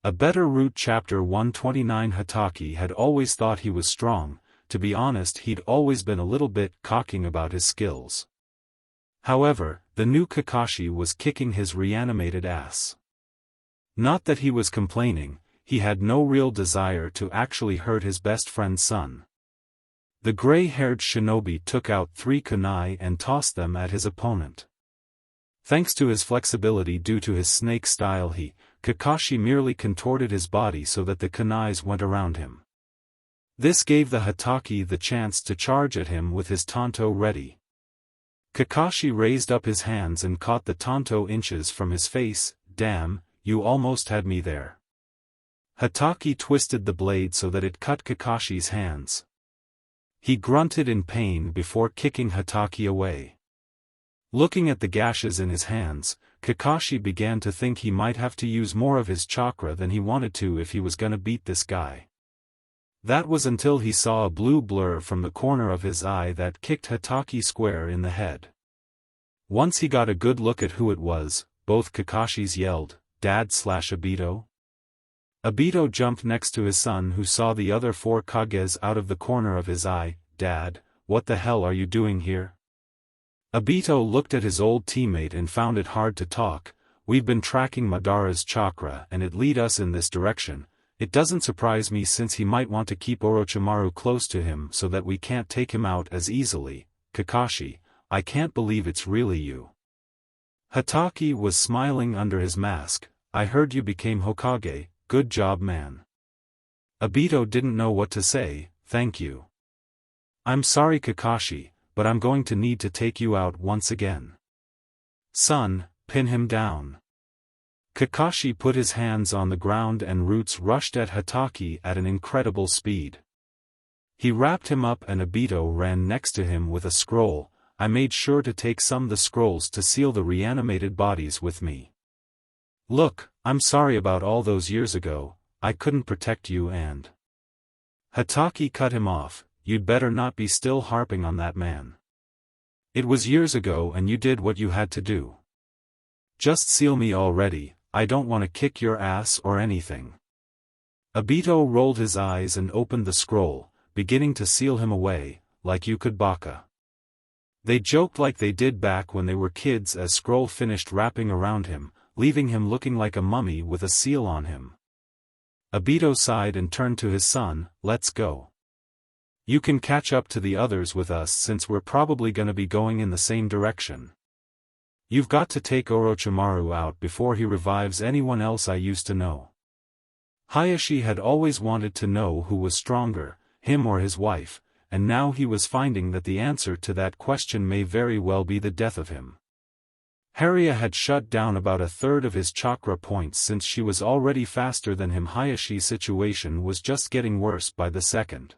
A better route. Chapter 129. Hatake had always thought he was strong. To be honest, he'd always been a little bit cocking about his skills. However, the new Kakashi was kicking his reanimated ass. Not that he was complaining, he had no real desire to actually hurt his best friend's son. The gray-haired shinobi took out 3 kunai and tossed them at his opponent. Thanks to his flexibility due to his snake style, Kakashi merely contorted his body so that the kunais went around him. This gave the Hatake the chance to charge at him with his tanto ready. Kakashi raised up his hands and caught the tanto inches from his face. Damn, you almost had me there. Hatake twisted the blade so that it cut Kakashi's hands. He grunted in pain before kicking Hatake away. Looking at the gashes in his hands, Kakashi began to think he might have to use more of his chakra than he wanted to if he was gonna beat this guy. That was until he saw a blue blur from the corner of his eye that kicked Hatake square in the head. Once he got a good look at who it was, both Kakashis yelled, "Dad/Obito?" Obito jumped next to his son, who saw the other 4 Kages out of the corner of his eye. "Dad, what the hell are you doing here?" Obito looked at his old teammate and found it hard to talk. "We've been tracking Madara's chakra and it lead us in this direction. It doesn't surprise me since he might want to keep Orochimaru close to him so that we can't take him out as easily. Kakashi, I can't believe it's really you." Hatake was smiling under his mask. "I heard you became Hokage, good job, man." Obito didn't know what to say. "Thank you." "I'm sorry, Kakashi, but I'm going to need to take you out once again." "Son, pin him down." Kakashi put his hands on the ground and roots rushed at Hatake at an incredible speed. He wrapped him up and Obito ran next to him with a scroll. "I made sure to take some of the scrolls to seal the reanimated bodies with me. Look, I'm sorry about all those years ago, I couldn't protect you and—" Hatake cut him off. "You'd better not be still harping on that man. It was years ago and you did what you had to do. Just seal me already, I don't want to kick your ass or anything." Obito rolled his eyes and opened the scroll, beginning to seal him away, like you could baka. They joked like they did back when they were kids as scroll finished wrapping around him, leaving him looking like a mummy with a seal on him. Obito sighed and turned to his son. "Let's go. You can catch up to the others with us since we're probably gonna be going in the same direction. You've got to take Orochimaru out before he revives anyone else I used to know." Hayashi had always wanted to know who was stronger, him or his wife, and now he was finding that the answer to that question may very well be the death of him. Haria had shut down about a third of his chakra points since she was already faster than him. Hayashi's situation was just getting worse by the second.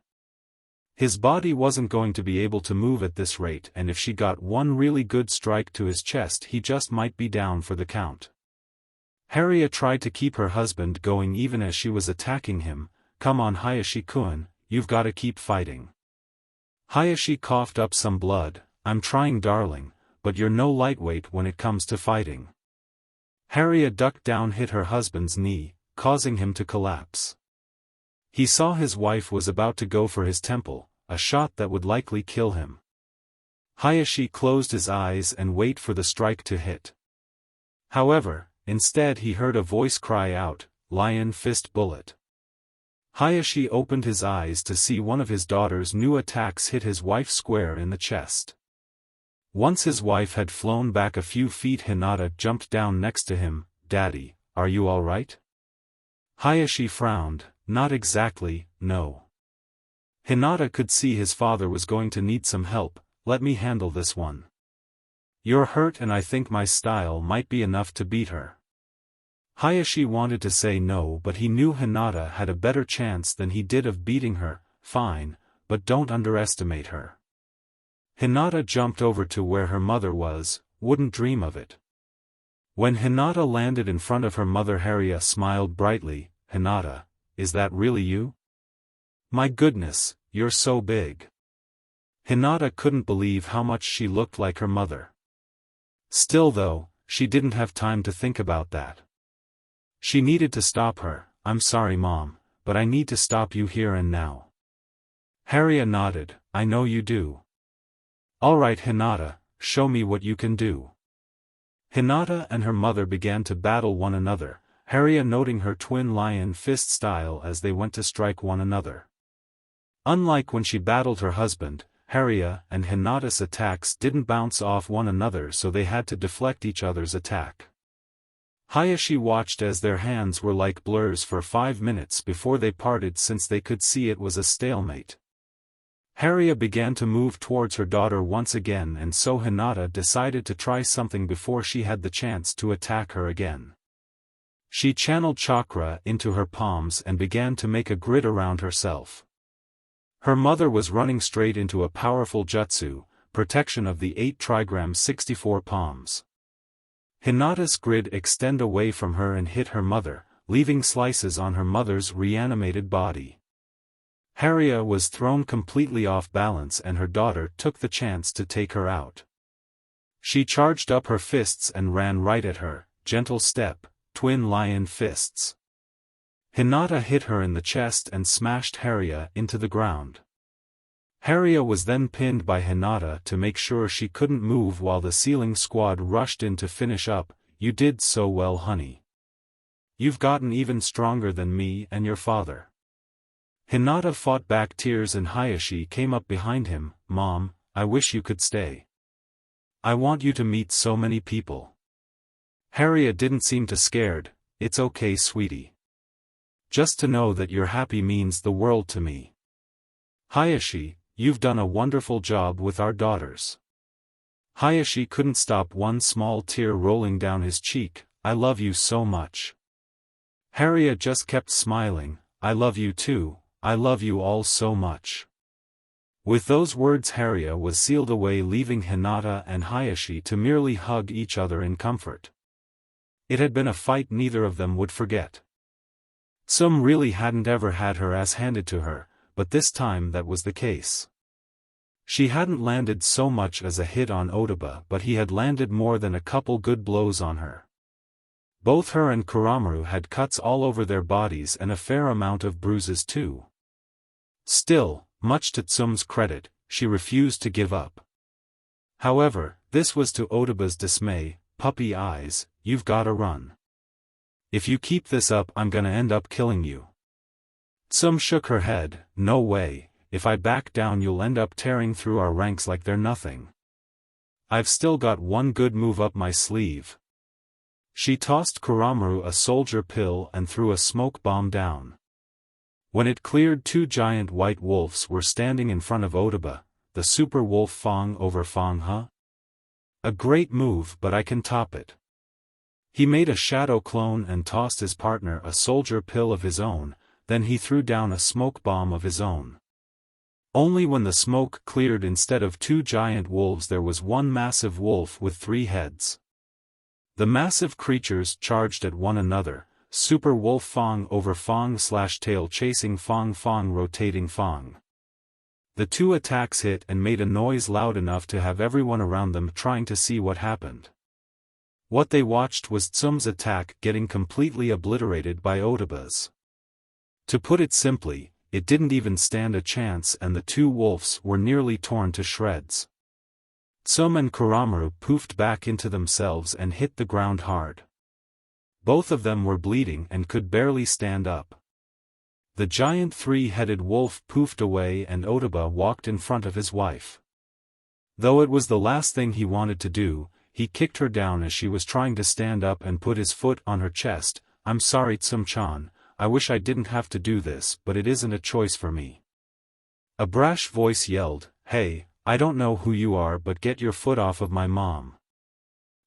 His body wasn't going to be able to move at this rate, and if she got one really good strike to his chest he just might be down for the count. Haria tried to keep her husband going even as she was attacking him. "Come on, Hayashi-kun, you've got to keep fighting." Hayashi coughed up some blood. "I'm trying, darling, but you're no lightweight when it comes to fighting." Haria ducked down, hit her husband's knee, causing him to collapse. He saw his wife was about to go for his temple, a shot that would likely kill him. Hayashi closed his eyes and waited for the strike to hit. However, instead he heard a voice cry out, "Lion Fist Bullet." Hayashi opened his eyes to see one of his daughter's new attacks hit his wife square in the chest. Once his wife had flown back a few feet, Hinata jumped down next to him. "Daddy, are you all right?" Hayashi frowned. "Not exactly, no." Hinata could see his father was going to need some help. "Let me handle this one. You're hurt and I think my style might be enough to beat her." Hayashi wanted to say no, but he knew Hinata had a better chance than he did of beating her. "Fine, but don't underestimate her." Hinata jumped over to where her mother was. "Wouldn't dream of it." When Hinata landed in front of her mother, Haria smiled brightly. "Hinata, is that really you? My goodness, you're so big." Hinata couldn't believe how much she looked like her mother. Still though, she didn't have time to think about that. She needed to stop her. I'm sorry Mom, but I need to stop you here and now. Harriet nodded, I know you do. Alright Hinata, show me what you can do. Hinata and her mother began to battle one another, Harriet noting her twin lion fist style as they went to strike one another. Unlike when she battled her husband, Harriet and Hinata's attacks didn't bounce off one another, so they had to deflect each other's attack. Hayashi watched as their hands were like blurs for 5 minutes before they parted, since they could see it was a stalemate. Harriet began to move towards her daughter once again, and so Hinata decided to try something before she had the chance to attack her again. She channeled chakra into her palms and began to make a grid around herself. Her mother was running straight into a powerful jutsu, protection of the 8 trigram 64 palms. Hinata's grid extended away from her and hit her mother, leaving slices on her mother's reanimated body. Harriet was thrown completely off balance and her daughter took the chance to take her out. She charged up her fists and ran right at her, gentle step, twin lion fists. Hinata hit her in the chest and smashed Harriet into the ground. Harriet was then pinned by Hinata to make sure she couldn't move while the ceiling squad rushed in to finish up. You did so well, honey. You've gotten even stronger than me and your father. Hinata fought back tears and Hayashi came up behind him. Mom, I wish you could stay. I want you to meet so many people. Harriet didn't seem too scared. It's okay, sweetie. Just to know that you're happy means the world to me. Hayashi, you've done a wonderful job with our daughters. Hayashi couldn't stop one small tear rolling down his cheek. I love you so much. Harriet just kept smiling. I love you too, I love you all so much. With those words Harriet was sealed away, leaving Hinata and Hayashi to merely hug each other in comfort. It had been a fight neither of them would forget. Some really hadn't ever had her ass handed to her, but this time that was the case. She hadn't landed so much as a hit on Otoba, but he had landed more than a couple good blows on her. Both her and Kuramaru had cuts all over their bodies and a fair amount of bruises too. Still, much to Tsum's credit, she refused to give up. However, this was to Otoba's dismay. Puppy eyes, you've gotta run. If you keep this up I'm gonna end up killing you. Tsum shook her head. No way, if I back down you'll end up tearing through our ranks like they're nothing. I've still got one good move up my sleeve. She tossed Kuramaru a soldier pill and threw a smoke bomb down. When it cleared, 2 giant white wolves were standing in front of Otoba. The super wolf Fang over Fang, huh? A great move, but I can top it. He made a shadow clone and tossed his partner a soldier pill of his own, then he threw down a smoke bomb of his own. Only when the smoke cleared, instead of 2 giant wolves there was one massive wolf with 3 heads. The massive creatures charged at one another, super wolf Fang over Fang / tail chasing Fang rotating Fang. The 2 attacks hit and made a noise loud enough to have everyone around them trying to see what happened. What they watched was Tsum's attack getting completely obliterated by Otoba's. To put it simply, it didn't even stand a chance and the 2 wolves were nearly torn to shreds. Tsum and Kuramaru poofed back into themselves and hit the ground hard. Both of them were bleeding and could barely stand up. The giant 3-headed wolf poofed away and Otoba walked in front of his wife. Though it was the last thing he wanted to do, he kicked her down as she was trying to stand up and put his foot on her chest. I'm sorry Tsum-chan, I wish I didn't have to do this, but it isn't a choice for me. A brash voice yelled, Hey, I don't know who you are, but get your foot off of my mom.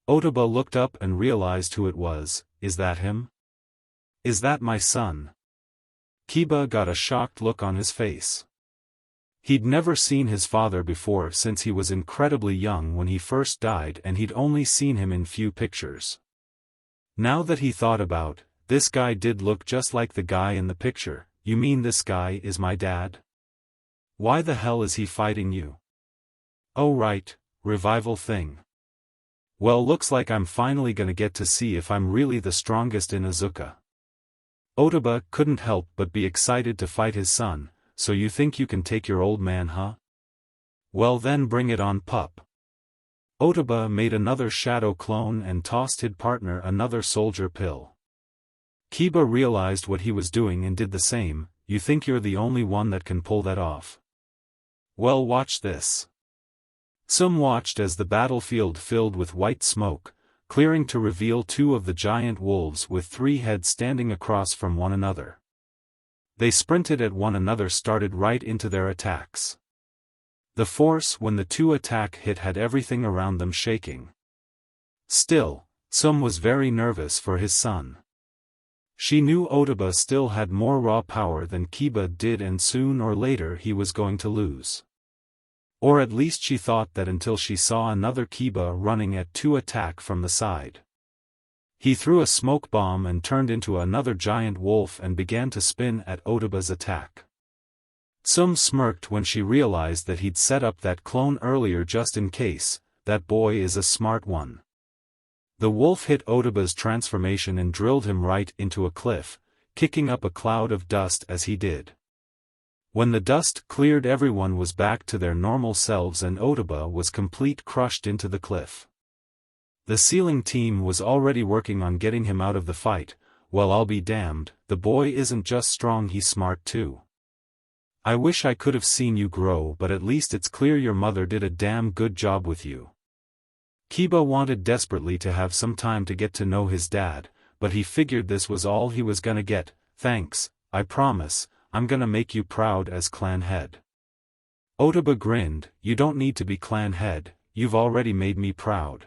Otoba looked up and realized who it was. Is that him? Is that my son? Kiba got a shocked look on his face. He'd never seen his father before since he was incredibly young when he first died, and he'd only seen him in few pictures. Now that he thought about, this guy did look just like the guy in the picture. You mean this guy is my dad? Why the hell is he fighting you? Oh right, revival thing. Well, looks like I'm finally gonna get to see if I'm really the strongest in Azuka. Otoba couldn't help but be excited to fight his son. So you think you can take your old man, huh? Well then bring it on, pup. Otoba made another shadow clone and tossed his partner another soldier pill. Kiba realized what he was doing and did the same. You think you're the only one that can pull that off? Well, watch this. Some watched as the battlefield filled with white smoke, clearing to reveal two of the giant wolves with 3 heads standing across from one another. They sprinted at one another, started right into their attacks. The force when the 2 attack hit had everything around them shaking. Still, Sum was very nervous for his son. She knew Otoba still had more raw power than Kiba did, and soon or later he was going to lose. Or at least she thought that until she saw another Kiba running at 2 attack from the side. He threw a smoke bomb and turned into another giant wolf and began to spin at Otoba's attack. Sum smirked when she realized that he'd set up that clone earlier just in case. That boy is a smart one. The wolf hit Otoba's transformation and drilled him right into a cliff, kicking up a cloud of dust as he did. When the dust cleared, everyone was back to their normal selves and Otoba was complete crushed into the cliff. The sealing team was already working on getting him out of the fight. Well, I'll be damned, the boy isn't just strong, he's smart too. I wish I could have seen you grow, but at least it's clear your mother did a damn good job with you. Kiba wanted desperately to have some time to get to know his dad, but he figured this was all he was gonna get. Thanks, I promise, I'm gonna make you proud as clan head. Otoba grinned. You don't need to be clan head, you've already made me proud.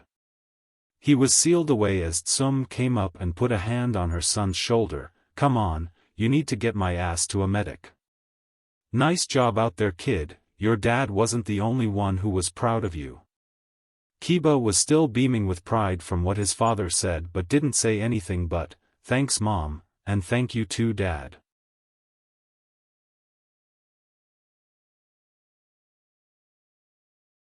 He was sealed away as Tsum came up and put a hand on her son's shoulder. Come on, you need to get my ass to a medic. Nice job out there, kid, your dad wasn't the only one who was proud of you. Kiba was still beaming with pride from what his father said but didn't say anything but, thanks mom, and thank you too dad.